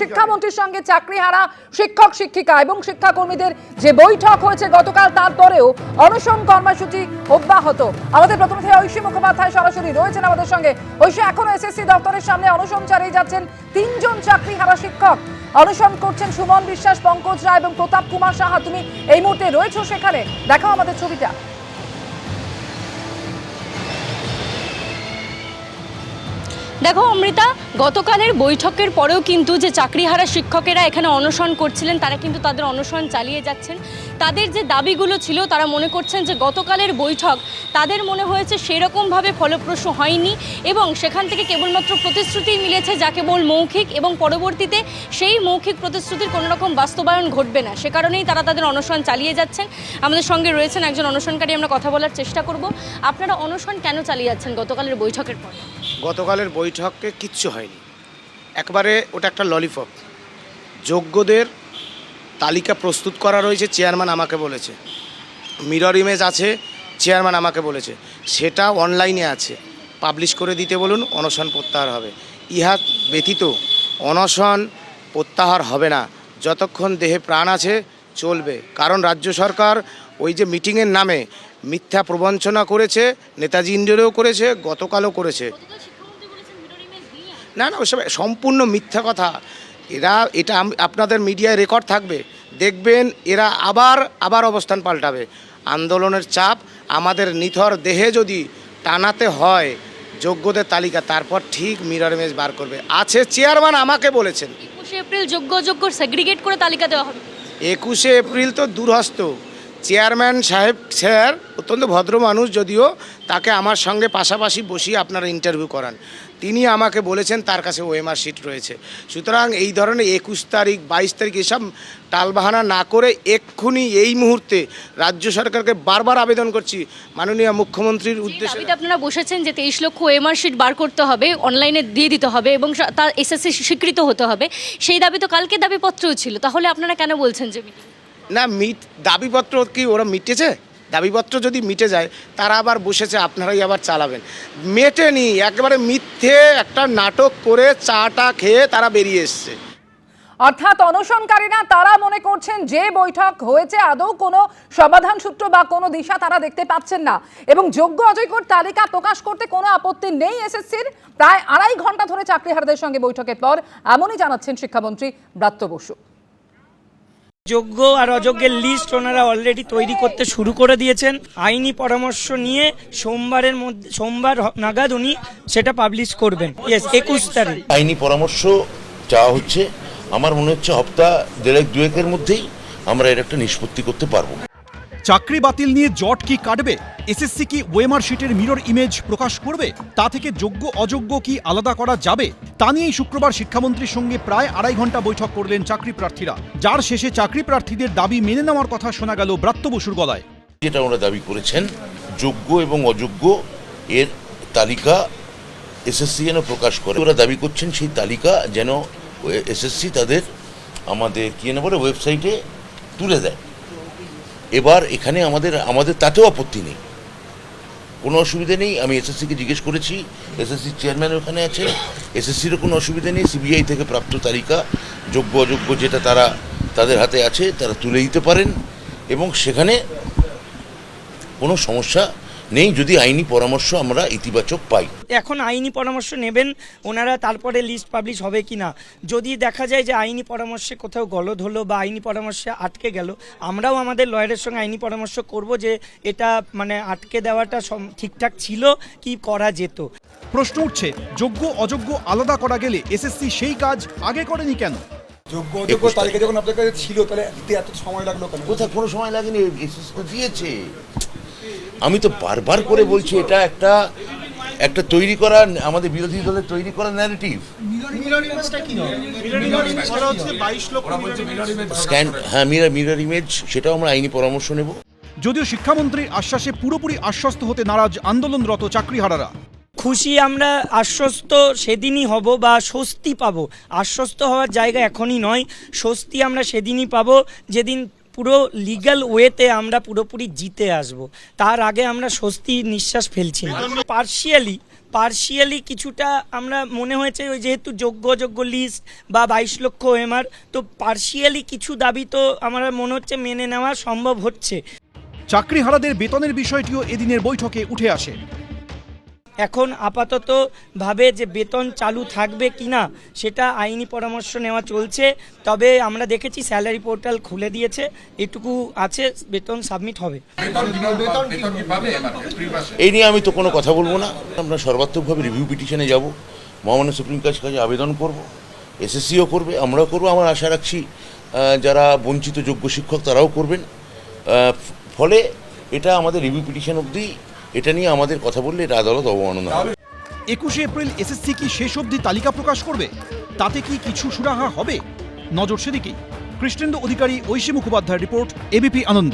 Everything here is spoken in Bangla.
শিক্ষামন্ত্রীর সঙ্গে চাকরিহারা শিক্ষক শিক্ষিকা এবং শিক্ষাকর্মীদের যে বৈঠক হয়েছে গতকাল, তারপরেও অনশন কর্মসূচি অব্যাহত। আমাদের প্রতিনিধি ঐশী মুখোপাধ্যায় সরাসরি রয়েছেন আমাদের সঙ্গে। ঐশী, এখনো এসএসসি দপ্তরের সামনে অনশন চালিয়ে যাচ্ছেন তিনজন চাকরিহারা শিক্ষক। অনশন করছেন সুমন বিশ্বাস, পঙ্কজ রায় এবং প্রতাপ কুমার সাহা। তুমি এই মুহূর্তে রয়েছো সেখানে, দেখাও আমাদের ছবিটা। দেখো অমৃতা, গতকালের বৈঠকের পরেও কিন্তু যে চাকরিহারা শিক্ষকেরা এখানে অনশন করছিলেন তারা কিন্তু তাদের অনশন চালিয়ে যাচ্ছেন। তাদের যে দাবিগুলো ছিল তারা মনে করছেন যে গতকালের বৈঠক তাদের মনে হয়েছে সেরকমভাবে ফলপ্রসূ হয়নি এবং সেখান থেকে কেবলমাত্র প্রতিশ্রুতিই মিলেছে, যা কেবল মৌখিক, এবং পরবর্তীতে সেই মৌখিক প্রতিশ্রুতির কোনো রকম বাস্তবায়ন ঘটবে না। সে কারণেই তারা তাদের অনশন চালিয়ে যাচ্ছেন। আমাদের সঙ্গে রয়েছেন একজন অনশনকারী, আমরা কথা বলার চেষ্টা করব। আপনারা অনশন কেন চালিয়ে যাচ্ছেন গতকালের বৈঠকের পর? গতকালের বৈঠকে কিচ্ছু হয়নি, একবারে ওটা একটা ললিপপ। যোগ্যদের তালিকা প্রস্তুত করা রয়েছে, চেয়ারম্যান আমাকে বলেছে। মিরর ইমেজ আছে, চেয়ারম্যান আমাকে বলেছে। সেটা অনলাইনে আছে, পাবলিশ করে দিতে বলুন, অনশন প্রত্যাহার হবে। ইহা ব্যতীত অনশন প্রত্যাহার হবে না। যতক্ষণ দেহে প্রাণ আছে চলবে। কারণ রাজ্য সরকার ওই যে মিটিংয়ের নামে মিথ্যা প্রবঞ্চনা করেছে, নেতাজি ইন্ডোরেও করেছে, গতকালও করেছে। না না, ওসব সম্পূর্ণ মিথ্যা কথা। এটা আপনাদের মিডিয়ায় রেকর্ড থাকবে, দেখবেন এরা আবার অবস্থান পাল্টাবে। আন্দোলনের চাপ আমাদের নিথর দেহে যদি টানাতে হয় যোগ্যদের তালিকা, তারপর ঠিক মিরর ইমেজ বার করবে। আছে, চেয়ারম্যান আমাকে বলেছেন 21 এপ্রিল যোগ্য অযোগ্য সেগ্রিগেট করে তালিকা দেওয়া হবে। 21 এপ্রিল তো দূরহস্ত। চেয়ারম্যান সাহেব স্যার অত্যন্ত ভদ্র মানুষ, যদিও তাকে আমার সঙ্গে পাশাপাশি বসিয়ে আপনারা ইন্টারভিউ করান। তিনি আমাকে বলেছেন তার কাছে ওএমআর শিট রয়েছে। সুতরাং এই ধরনের 21 তারিখ 22 তারিখ এসব টালবাহানা না করে এক্ষুনি এই মুহূর্তে রাজ্য সরকারকে বারবার আবেদন করছি, মাননীয় মুখ্যমন্ত্রীর উদ্দেশ্যে। আপনারা বসেছেন যে 23 লক্ষ ওএমআর শিট বার করতে হবে, অনলাইনে দিয়ে দিতে হবে এবং তার এসএসসি স্বীকৃত হতে হবে। সেই দাবি তো কালকে দাবিপত্রও ছিল, তাহলে আপনারা কেন বলছেন যে না দাবিপত্র কি ওরা মিটেছে? দাবিপত্র যদি মিটে যায় তারা আবার বসেছে, আপনারাই আবার চালাবেন। মেটেনি, একেবারে মিথ্যে একটা নাটক করে চাটা খেয়ে তারা বেরিয়ে এসছে। অর্থাৎ অনশনকারীরা তারা মনে করছেন যে বৈঠক হয়েছে আদৌ কোনো সমাধান সূত্র বা কোনো দিশা তারা দেখতে পাচ্ছেন না, এবং যোগ্য অযোগ্যর তালিকা প্রকাশ করতে কোনো আপত্তি নেই এসএসসির। প্রায় 2.5 ঘন্টা ধরে চাকরিহারাদের সঙ্গে বৈঠকের পর এমনই জানাচ্ছেন শিক্ষামন্ত্রী ব্রাত্য বসু। যোগ্য আর অযোগ্যের লিস্ট ওনারা অলরেডি তৈরি করতে শুরু করে দিয়েছেন। আইনি পরামর্শ নিয়ে সোমবার নাগাদ উনি সেটা পাবলিশ করবেন। 21 তারিখ আইনি পরামর্শ চাওয়া হচ্ছে। আমার মনে হচ্ছে সপ্তাহ দেড়েক দুয়েকের মধ্যেই আমরা এর একটা নিষ্পত্তি করতে পারবো। চাকরি বাতিল নিয়ে জট কি কাটবে? এসএসসি কি ওএমআর শিটের মিরর ইমেজ প্রকাশ করবে? তা থেকে যোগ্য অযোগ্য কি আলাদা করা যাবে? তা নিয়েই শুক্রবার শিক্ষামন্ত্রীর সঙ্গে প্রায় 2.5 ঘন্টা বৈঠক করলেন চাকরি প্রার্থীরা, যার শেষে চাকরি প্রার্থীদের দাবি মেনে নেওয়ার কথা শোনা গেল ব্রাত্য বসুর গলায়। যেটা ওরা দাবি করেছেন, যোগ্য এবং অযোগ্য এর তালিকা এসএসসি যেন প্রকাশ করে। ওরা দাবি করছেন সেই তালিকা যেন এসএসসি তাদের আমাদের কি যেন বলে ওয়েবসাইটে তুলে দেয়। এবার এখানে আমাদের তাতেও আপত্তি নেই, কোনো অসুবিধা নেই। আমি এসএসসিকে জিজ্ঞেস করেছি, এসএসসি চেয়ারম্যান ওখানে আছে, এসএসসিরও কোনো অসুবিধা নেই। সিবিআই থেকে প্রাপ্ত তালিকা যোগ্য অযোগ্য যেটা তাদের হাতে আছে তারা তুলে দিতে পারেন, এবং সেখানে কোনো সমস্যা নেই যদি আইনি পরামর্শ আমরা ইতিবাচক পাই। এখন আইনি পরামর্শ নেবেন ওনারা, তারপরে লিস্ট পাবলিশ হবে কি না। যদি দেখা যায় যে আইনি পরামর্শে কোথাও গলদ হলো বা আইনি পরামর্শে আটকে গেল, আমরাও আমাদের লয়ারের সঙ্গে আইনি পরামর্শ করব যে এটা আটকে দেওয়াটা ঠিকঠাক ছিল কি করা যেত। প্রশ্ন উঠছে, যোগ্য অযোগ্য আলাদা করা গেলে এসএসসি সেই কাজ আগে করেনি কেন? যোগ্য অযোগ্য তালিকা যখন আপনার কাছে ছিল, তাহলে এত সময় লাগলো কেন? কোথায় কোনো সময় লাগেনি, এসএসসি তো দিয়েছে। আমি তো বারবার করে বলছি, এটা একটা তৈরি করা, আমাদের বিরোধী দলের তৈরি করা ন্যারেটিভ। মিরর ইমেজ, সেটাও আমরা আইনি পরামর্শ নেব। যদিও শিক্ষামন্ত্রীর আশ্বাসে পুরোপুরি আশ্বস্ত হতে নারাজ আন্দোলনরত চাকরিহারারা। খুশি আমরা আশ্বস্ত সেদিনই হব বা স্বস্তি পাবো। আশ্বস্ত হওয়ার জায়গা এখনই নয়, স্বস্তি আমরা সেদিনই পাবো যেদিন পুরো লিগ্যাল ওয়েতে আমরা পুরোপুরি জিতে আসব। তার আগে আমরা স্বস্তির নিঃশ্বাস ফেলছি না। পার্শিয়ালি পার্শিয়ালি কিছুটা আমরা মনে হয়েছে ওই যেহেতু যোগ্য অযোগ্য লিস্ট বা 22 লক্ষ ওএমআর, তো পার্শিয়ালি কিছু দাবি তো আমার মনে হচ্ছে মেনে নেওয়া সম্ভব হচ্ছে। চাকরিহারাদের বেতনের বিষয়টিও এদিনের বৈঠকে উঠে আসে। এখন আপাতত ভাবে যে বেতন চালু থাকবে কিনা সেটা আইনি পরামর্শ নেওয়া চলছে। তবে আমরা দেখেছি স্যালারি পোর্টাল খুলে দিয়েছে, এটুকু আছে, বেতন সাবমিট হবে। এই নিয়ে আমি তো কোনো কথা বলবো না। আমরা সর্বাত্মকভাবে রিভিউ পিটিশনে যাব, মহামান্য সুপ্রিম কোর্টের কাছে আবেদন করব, এসএসসিও করবে, আমরাও করবো। আমার আশা রাখছি যারা বঞ্চিত যোগ্য শিক্ষক তারাও করবেন। ফলে এটা আমাদের রিভিউ পিটিশন অবধি এটা নিয়ে আমাদের কথা বললে এটা আদালত অবমাননা হবে। 21 এপ্রিল এসএসসি কি শেষ অবধি তালিকা প্রকাশ করবে? তাতে কি কিছু সুরাহা হবে? নজর সেদিকেই। কৃষ্ণেন্দু অধিকারী, ঐশী মুখোপাধ্যায় রিপোর্ট, এবিপি আনন্দ।